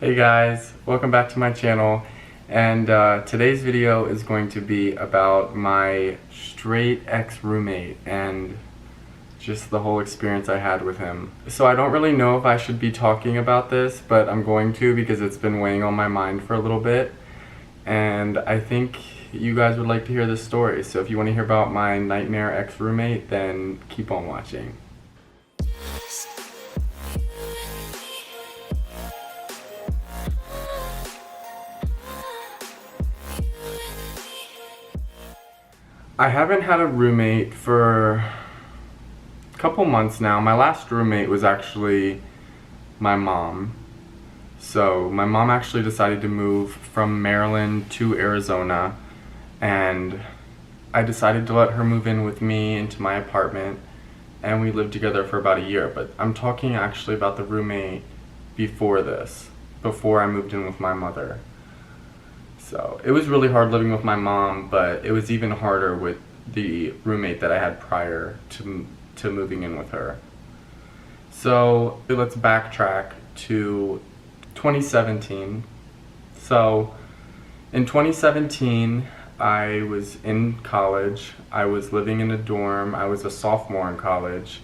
Hey guys, welcome back to my channel, and today's video is going to be about my straight ex-roommate and just the whole experience I had with him. So I don't really know if I should be talking about this, but I'm going to because it's been weighing on my mind for a little bit, and I think you guys would like to hear this story. So if you want to hear about my nightmare ex-roommate, then keep on watching. I haven't had a roommate for a couple months now. My last roommate was actually my mom. So my mom actually decided to move from Maryland to Arizona, and I decided to let her move in with me into my apartment, and we lived together for about a year. But I'm talking actually about the roommate before this, before I moved in with my mother. So it was really hard living with my mom, but it was even harder with the roommate that I had prior to moving in with her. So let's backtrack to 2017. So in 2017, I was in college. I was living in a dorm. I was a sophomore in college,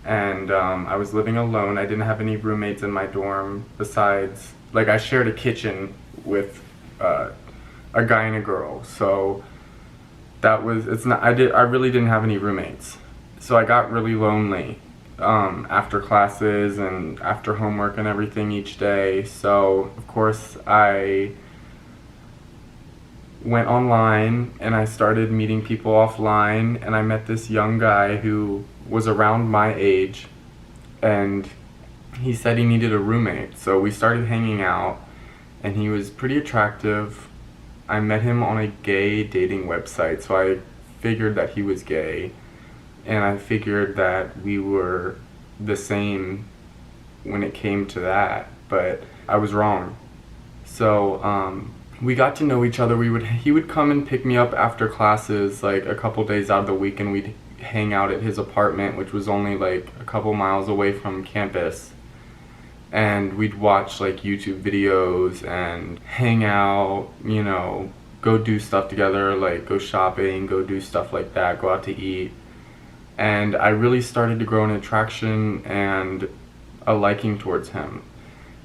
and I was living alone. I didn't have any roommates in my dorm besides, like, I shared a kitchen with a guy and a girl. So that was, I really didn't have any roommates. So I got really lonely after classes and after homework and everything each day. So of course I went online and I started meeting people offline, and I met this young guy who was around my age, and he said he needed a roommate. So we started hanging out, and he was pretty attractive. I met him on a gay dating website, so I figured that he was gay, and I figured that we were the same when it came to that, but I was wrong. So we got to know each other. He would come and pick me up after classes, like a couple days out of the week, and we'd hang out at his apartment, which was only like a couple miles away from campus. And we'd watch like YouTube videos and hang out, you know, go do stuff together, like go shopping, go do stuff like that, go out to eat. And I really started to grow an attraction and a liking towards him.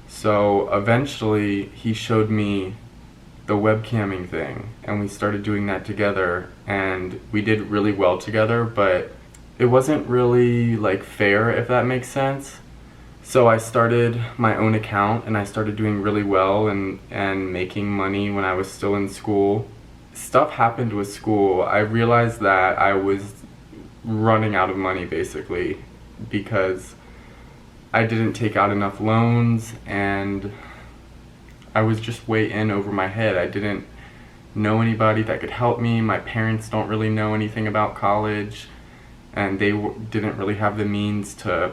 So eventually he showed me the webcamming thing, and we started doing that together, and we did really well together, but it wasn't really like fair, if that makes sense. So I started my own account, and I started doing really well and making money when I was still in school. Stuff happened with school. I realized that I was running out of money, basically, because I didn't take out enough loans, and I was just way in over my head. I didn't know anybody that could help me. My parents don't really know anything about college, and they didn't really have the means to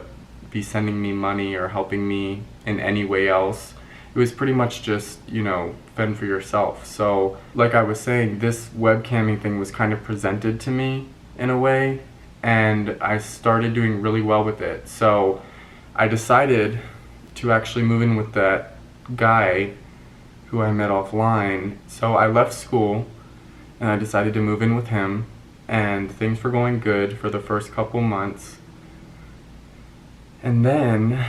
be sending me money or helping me in any way else. It was pretty much just, you know, fend for yourself. So like I was saying, this webcamming thing was kind of presented to me in a way, and I started doing really well with it. So I decided to actually move in with that guy who I met offline. So I left school and I decided to move in with him, and things were going good for the first couple months. And then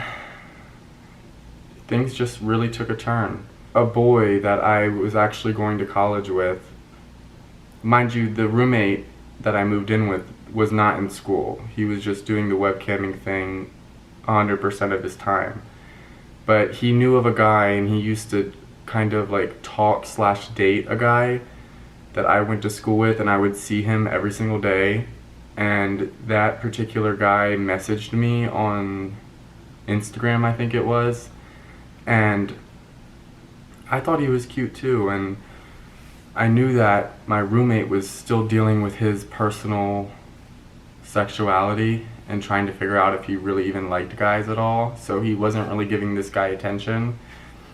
things just really took a turn. A boy that I was actually going to college with, mind you, the roommate that I moved in with was not in school. He was just doing the webcamming thing 100% of his time. But he knew of a guy, and he used to kind of like talk/date a guy that I went to school with, and I would see him every single day. And that particular guy messaged me on Instagram, I think it was, and I thought he was cute too, and I knew that my roommate was still dealing with his personal sexuality and trying to figure out if he really even liked guys at all, so he wasn't really giving this guy attention.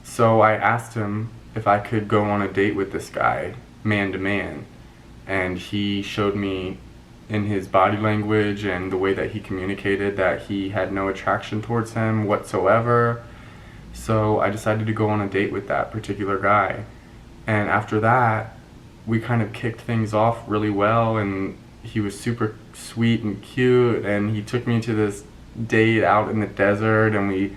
So I asked him if I could go on a date with this guy, man to man, and he showed me in his body language and the way that he communicated that he had no attraction towards him whatsoever. So I decided to go on a date with that particular guy. And after that, we kind of kicked things off really well, and he was super sweet and cute, and he took me to this date out in the desert, and we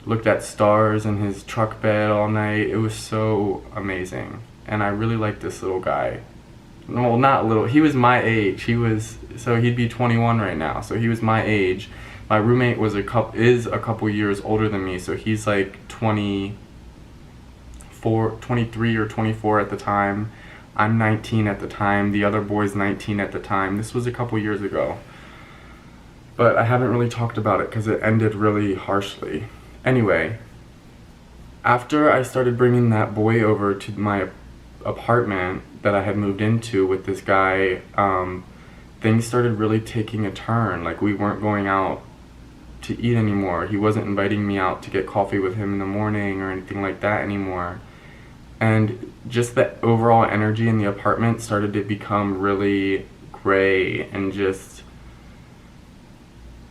looked at stars in his truck bed all night. It was so amazing. And I really liked this little guy. Well, not little, he was my age. So he'd be 21 right now, so he was my age. My roommate is a couple years older than me, so he's like 23 or 24 at the time. I'm 19 at the time. The other boy's 19 at the time. This was a couple years ago. But I haven't really talked about it because it ended really harshly. Anyway, after I started bringing that boy over to my apartment that I had moved into with this guy, things started really taking a turn. Like, we weren't going out to eat anymore. He wasn't inviting me out to get coffee with him in the morning or anything like that anymore. And just the overall energy in the apartment started to become really gray and just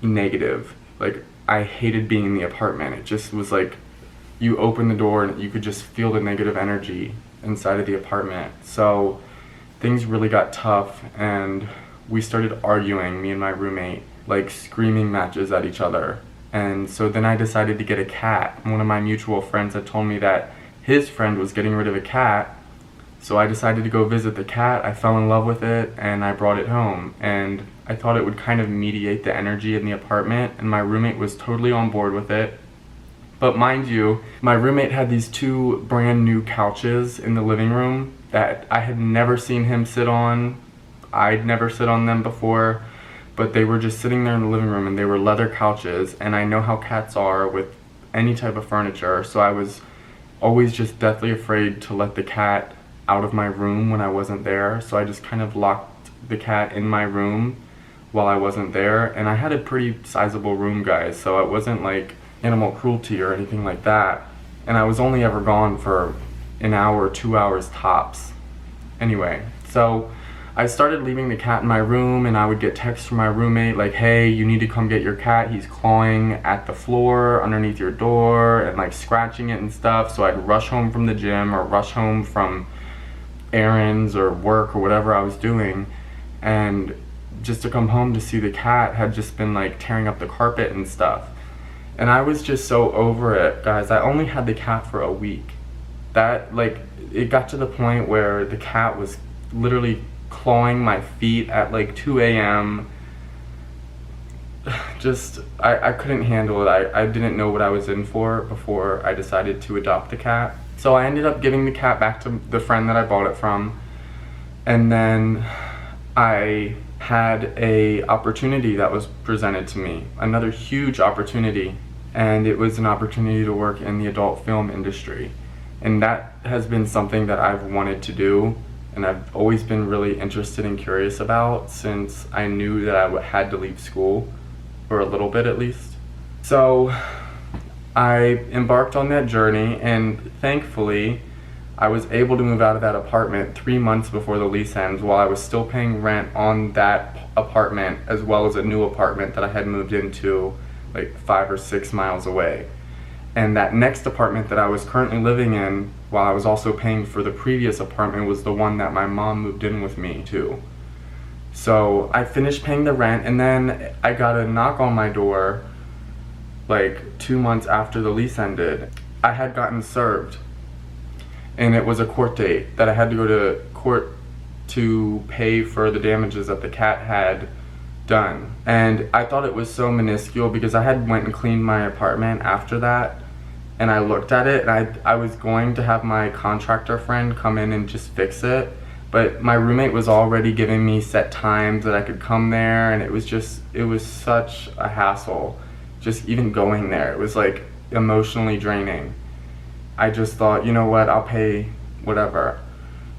negative. Like, I hated being in the apartment. It just was like, you open the door and you could just feel the negative energy inside of the apartment. So things really got tough, and we started arguing, me and my roommate, like screaming matches at each other. And so then I decided to get a cat. One of my mutual friends had told me that his friend was getting rid of a cat, so I decided to go visit the cat. I fell in love with it, and I brought it home, and I thought it would kind of mediate the energy in the apartment, and my roommate was totally on board with it. But mind you, my roommate had these 2 brand new couches in the living room that I had never seen him sit on. I'd never sit on them before, but they were just sitting there in the living room, and they were leather couches, and I know how cats are with any type of furniture, so I was always just deathly afraid to let the cat out of my room when I wasn't there, so I just kind of locked the cat in my room while I wasn't there. And I had a pretty sizable room, guys, so it wasn't like animal cruelty or anything like that, and I was only ever gone for an hour, 2 hours tops. Anyway, so I started leaving the cat in my room, and I would get texts from my roommate like, hey, you need to come get your cat, he's clawing at the floor underneath your door and like scratching it and stuff. So I'd rush home from the gym or rush home from errands or work or whatever I was doing, and just to come home to see the cat had just been like tearing up the carpet and stuff. And I was just so over it, guys. I only had the cat for a week. That, like, it got to the point where the cat was literally clawing my feet at like 2 a.m. Just, I couldn't handle it. I didn't know what I was in for before I decided to adopt the cat. So I ended up giving the cat back to the friend that I bought it from. And then I had a opportunity that was presented to me, another huge opportunity. And it was an opportunity to work in the adult film industry. And that has been something that I've wanted to do, and I've always been really interested and curious about since I knew that I had to leave school, for a little bit at least. So I embarked on that journey, and thankfully I was able to move out of that apartment 3 months before the lease ends, while I was still paying rent on that apartment as well as a new apartment that I had moved into like 5 or 6 miles away. And that next apartment that I was currently living in, while I was also paying for the previous apartment, was the one that my mom moved in with me to. So I finished paying the rent, and then I got a knock on my door like 2 months after the lease ended. I had gotten served, and it was a court date that I had to go to court to pay for the damages that the cat had done. And I thought it was so minuscule because I had went and cleaned my apartment after that, and I looked at it, and I was going to have my contractor friend come in and just fix it, but my roommate was already giving me set times that I could come there, and it was such a hassle just even going there. It was like emotionally draining. I just thought, you know what, I'll pay whatever,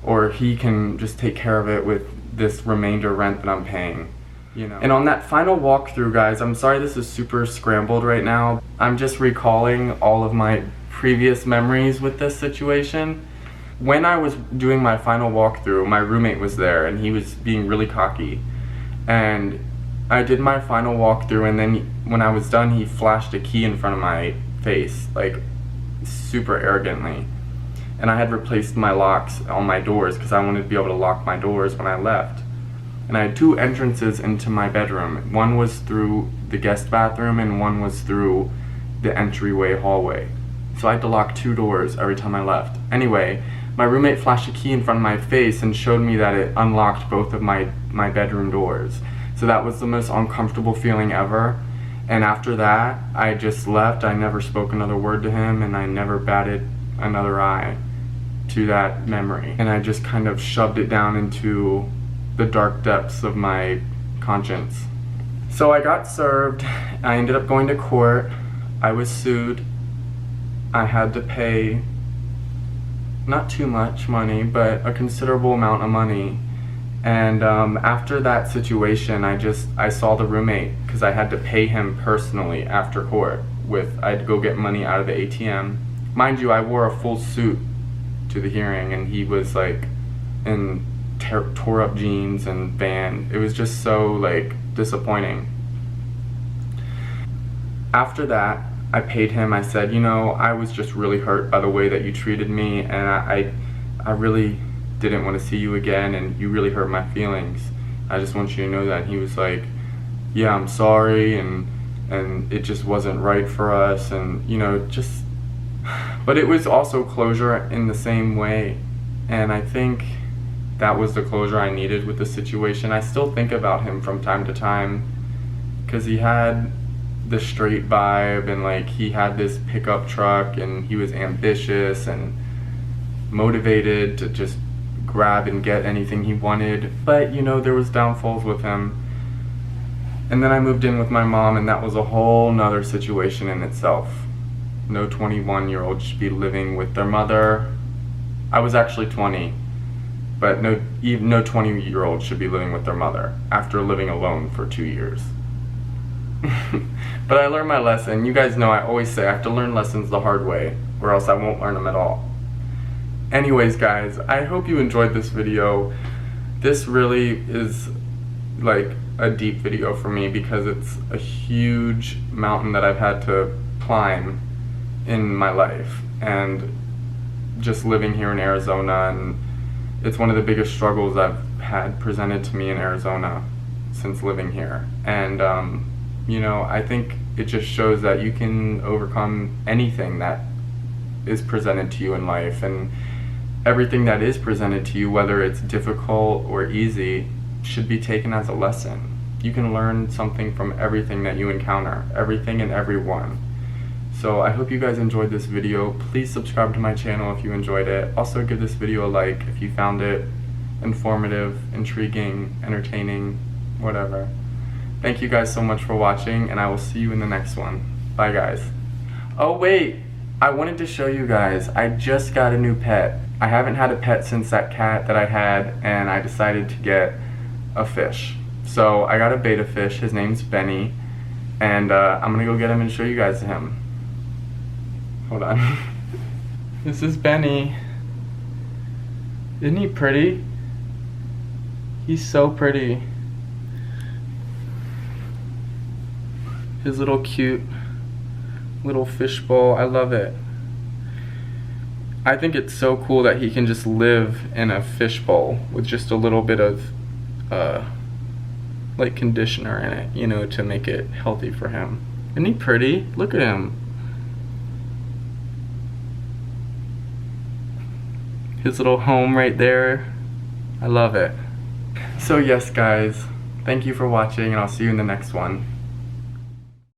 or he can just take care of it with this remainder rent that I'm paying. You know. And on that final walkthrough, guys, I'm sorry this is super scrambled right now. I'm just recalling all of my previous memories with this situation. When I was doing my final walkthrough, my roommate was there, and he was being really cocky. And I did my final walkthrough, and then when I was done, he flashed a key in front of my face, like super arrogantly. And I had replaced my locks on my doors because I wanted to be able to lock my doors when I left. And I had 2 entrances into my bedroom. One was through the guest bathroom and one was through the entryway hallway. So I had to lock 2 doors every time I left. Anyway, my roommate flashed a key in front of my face and showed me that it unlocked both of my bedroom doors. So that was the most uncomfortable feeling ever. And after that, I just left. I never spoke another word to him, and I never batted another eye to that memory. And I just kind of shoved it down into the dark depths of my conscience. So I got served. I ended up going to court. I was sued. I had to pay not too much money, but a considerable amount of money. And after that situation, I saw the roommate because I had to pay him personally after court. I'd go get money out of the ATM. Mind you, I wore a full suit to the hearing, and he was like in tore up jeans and band. It was just so like disappointing. After that, I paid him. I said, you know, I was just really hurt by the way that you treated me, and I really didn't want to see you again, and you really hurt my feelings. I just want you to know that. And he was like, yeah, I'm sorry, and it just wasn't right for us, and you know, just, but it was also closure in the same way. And I think that was the closure I needed with the situation. I still think about him from time to time because he had the straight vibe, and like he had this pickup truck, and he was ambitious and motivated to just grab and get anything he wanted. But you know, there was downfalls with him. And then I moved in with my mom, and that was a whole nother situation in itself. No 21-year-old should be living with their mother. I was actually 20, but no 20-year-old should be living with their mother after living alone for 2 years. But I learned my lesson. You guys know I always say I have to learn lessons the hard way, or else I won't learn them at all. Anyways guys, I hope you enjoyed this video. This really is like a deep video for me because it's a huge mountain that I've had to climb in my life, and just living here in Arizona, and it's one of the biggest struggles I've had presented to me in Arizona since living here. And you know, I think it just shows that you can overcome anything that is presented to you in life, and everything that is presented to you, whether it's difficult or easy, should be taken as a lesson. You can learn something from everything that you encounter, everything and everyone. So I hope you guys enjoyed this video. Please subscribe to my channel if you enjoyed it. Also give this video a like if you found it informative, intriguing, entertaining, whatever. Thank you guys so much for watching, and I will see you in the next one. Bye guys. Oh wait, I wanted to show you guys, I just got a new pet. I haven't had a pet since that cat that I had, and I decided to get a fish. So I got a betta fish, his name's Benny, and I'm gonna go get him and show you guys him. Hold on. This is Benny. Isn't he pretty? He's so pretty. His little cute little fishbowl, I love it. I think it's so cool that he can just live in a fishbowl with just a little bit of like conditioner in it, you know, to make it healthy for him. Isn't he pretty? Look at him. His little home right there. I love it. So yes guys, thank you for watching, and I'll see you in the next one.